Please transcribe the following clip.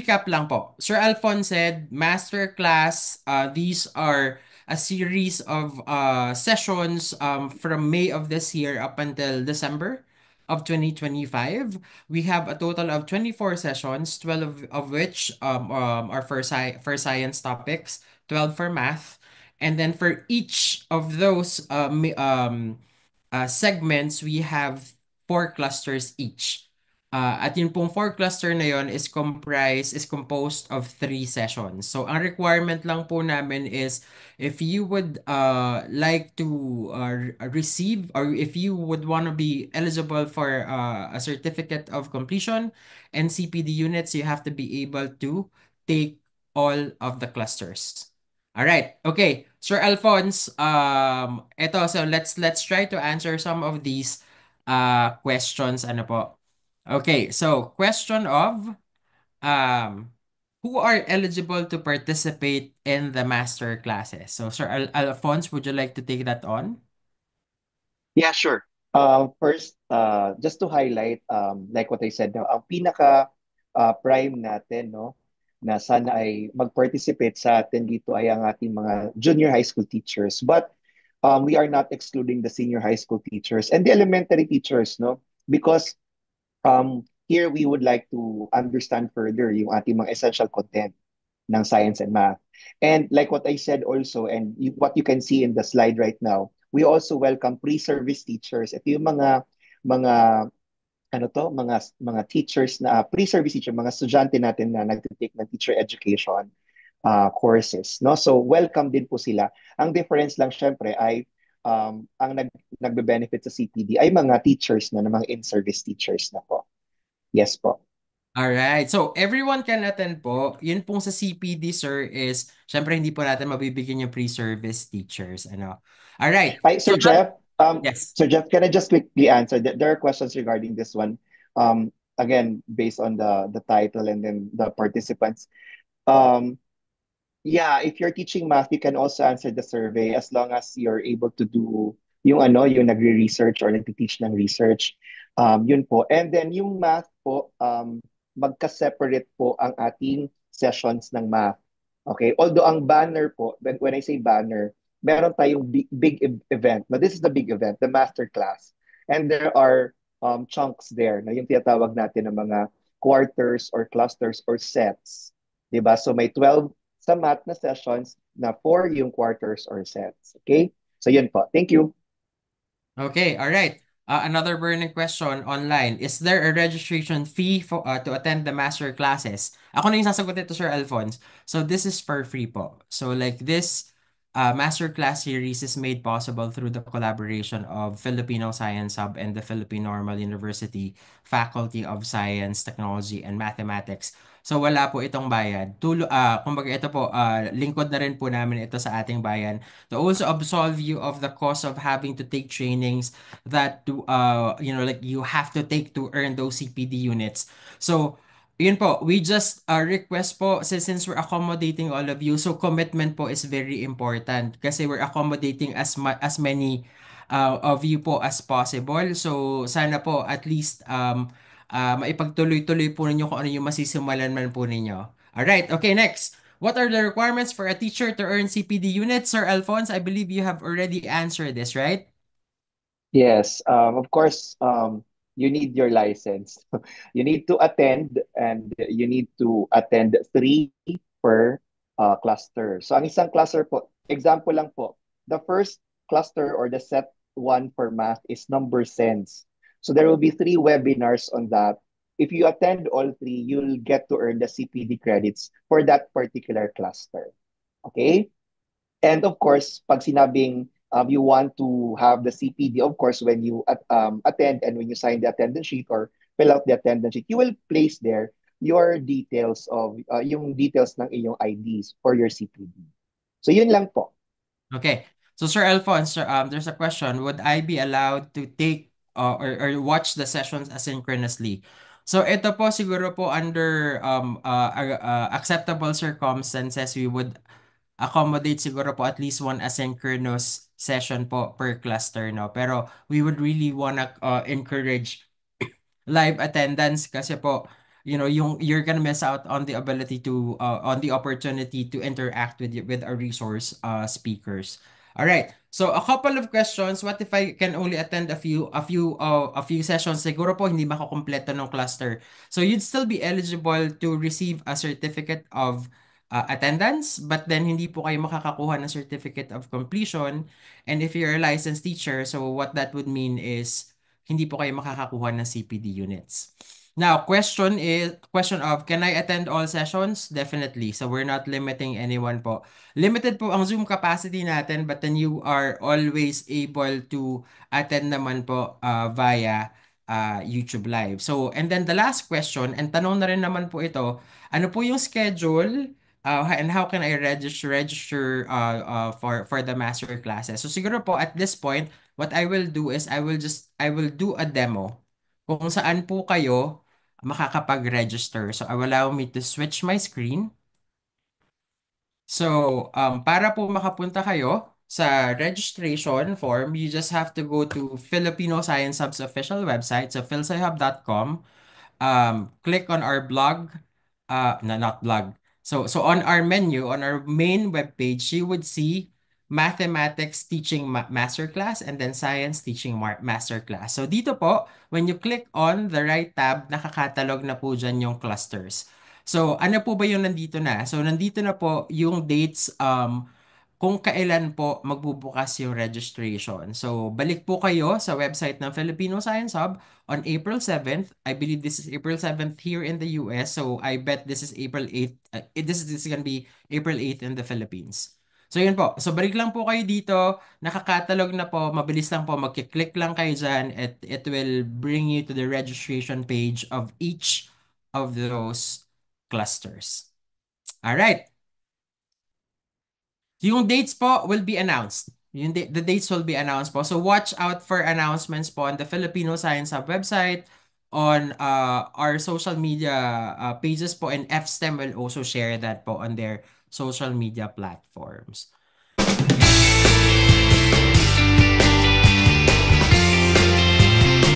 recap lang po. Sir Alphonse said, masterclass, these are a series of sessions from May of this year up until December of 2025. We have a total of 24 sessions, 12 of which are for science topics, 12 for math. And then for each of those segments, we have four clusters each. At yung pong four cluster na yon is composed of three sessions. So, ang requirement lang po namin is if you would like to receive or if you would want to be eligible for a certificate of completion and CPD units, you have to be able to take all of the clusters. All right. Okay. Sir Alphonse, so let's try to answer some of these questions ano po. Okay, so question of um who are eligible to participate in the master classes? So Sir Alphonse, would you like to take that on? Yeah, sure. First, just to highlight, like what I said, no, ang pinaka prime natin, no, na sana ay mag-participate sa atin dito ay ang ating mga junior high school teachers. But we are not excluding the senior high school teachers and the elementary teachers, no, because here we would like to understand further yung ating mga essential content ng science and math. And like what I said also, and what you can see in the slide right now, we also welcome pre-service teachers. Ito yung mga ano to, mga teachers na pre-service teacher, mga estudyante natin na nagtitake ng teacher education courses, no? So welcome din po sila. Ang difference lang syempre ay ang nagbe-benefit sa CPD ay mga teachers na, mga in-service teachers na po. Yes po. All right. So everyone can attend po. Yun pong sa CPD sir is syempre hindi po natin mabibigyan yung pre-service teachers ano. All right. Hi, So Sir Jeff. yes. Sir Jeff, can I just quickly answer? There are questions regarding this one. Again, based on the title and then the participants. Um, yeah, if you're teaching math, you can also answer the survey as long as you're able to do yung nagre-research or nagte-teach ng research. Yun po. And then yung math po, magka-separate po ang ating sessions ng math. Okay? Although ang banner po, when I say banner, meron tayong event. Now, this is the big event, the master class. And there are chunks there na yung tinatawag natin ng mga quarters or clusters or sets. 'Di ba? So may 12 sa math na sessions na for yung quarters or sets. Okay? So yun po. Thank you. Okay, all right. Another burning question online. Is there a registration fee for to attend the master classes? Ako na yung sasagot nito, Sir Alphonse. So this is for free po. So like this master class series is made possible through the collaboration of Filipino Science Hub and the Philippine Normal University Faculty of Science, Technology, and Mathematics. So wala po itong bayad. Kumbaga ito po, lingkod na rin po namin ito sa ating bayan to also absolve you of the cost of having to take trainings that do like you have to take to earn those CPD units. So yun po, we just request po since we're accommodating all of you, so commitment po is very important kasi we're accommodating as many of you po as possible. So sana po at least maipagtuloy-tuloy po ninyo kung ano yung masisimulan man po ninyo. Alright, okay, next. What are the requirements for a teacher to earn CPD units? Sir Alphonse, I believe you have already answered this, right? Yes, of course, you need your license. You need to attend and you need to attend three per cluster. So ang isang cluster po, example lang po, the first cluster or the set one for math is number sense. So there will be three webinars on that. If you attend all three, you'll get to earn the CPD credits for that particular cluster. Okay? And of course, pag sinabing you want to have the CPD, of course, when you attend and when you sign the attendance sheet or fill out the attendance sheet, you will place there your details of yung details ng iyong IDs for your CPD. So yun lang po. Okay. So, Sir Alphonse, there's a question. Would I be allowed to take or watch the sessions asynchronously? So, ito po siguro po under acceptable circumstances, we would accommodate siguro po at least one asynchronous session po per cluster, no? Pero we would really wanna encourage live attendance kasi po you're gonna miss out on the ability to on the opportunity to interact with our resource speakers. All right. So a couple of questions. What if I can only attend a few sessions? Siguro po hindi makukumpleto ng cluster. So you'd still be eligible to receive a certificate of attendance, but then hindi po kayo makakakuha ng certificate of completion. And if you're a licensed teacher, so what that would mean is hindi po kayo makakakuha ng CPD units. Now, question of can I attend all sessions? Definitely. So we're not limiting anyone po. Limited po ang Zoom capacity natin, but then you are always able to attend naman po via YouTube Live. So, and then the last question, and tanong na rin naman po ito, ano po yung schedule and how can I register for the master classes? So siguro po at this point, what I will do is I will do a demo kung saan po kayo makakapag-register. So I will allow me to switch my screen. So, para po makapunta kayo sa registration form, you just have to go to Filipino Science Hub's official website, so philscihub.com. Click on our blog, no, not blog. So on our menu, on our main web page, you would see mathematics teaching masterclass and then science teaching masterclass. So dito po, when you click on the right tab, nakakatalog na po dyan yung clusters. So ano po ba yung nandito na? So nandito na po yung dates kung kailan po magbubukas yung registration. So, balik po kayo sa website ng Filipino Science Hub on April 7th. I believe this is April 7th here in the US. So, I bet this is April 8th. This is gonna be April 8th in the Philippines. So, yun po. So, balik lang po kayo dito. Nakakatalog na po. Mabilis lang po. Magkiklik lang kayo dyan. It will bring you to the registration page of each of those clusters. All right. Yung dates po will be announced. The dates will be announced po. So watch out for announcements po on the Filipino Science Hub website, on our social media pages po, and FSTEM will also share that po on their social media platforms.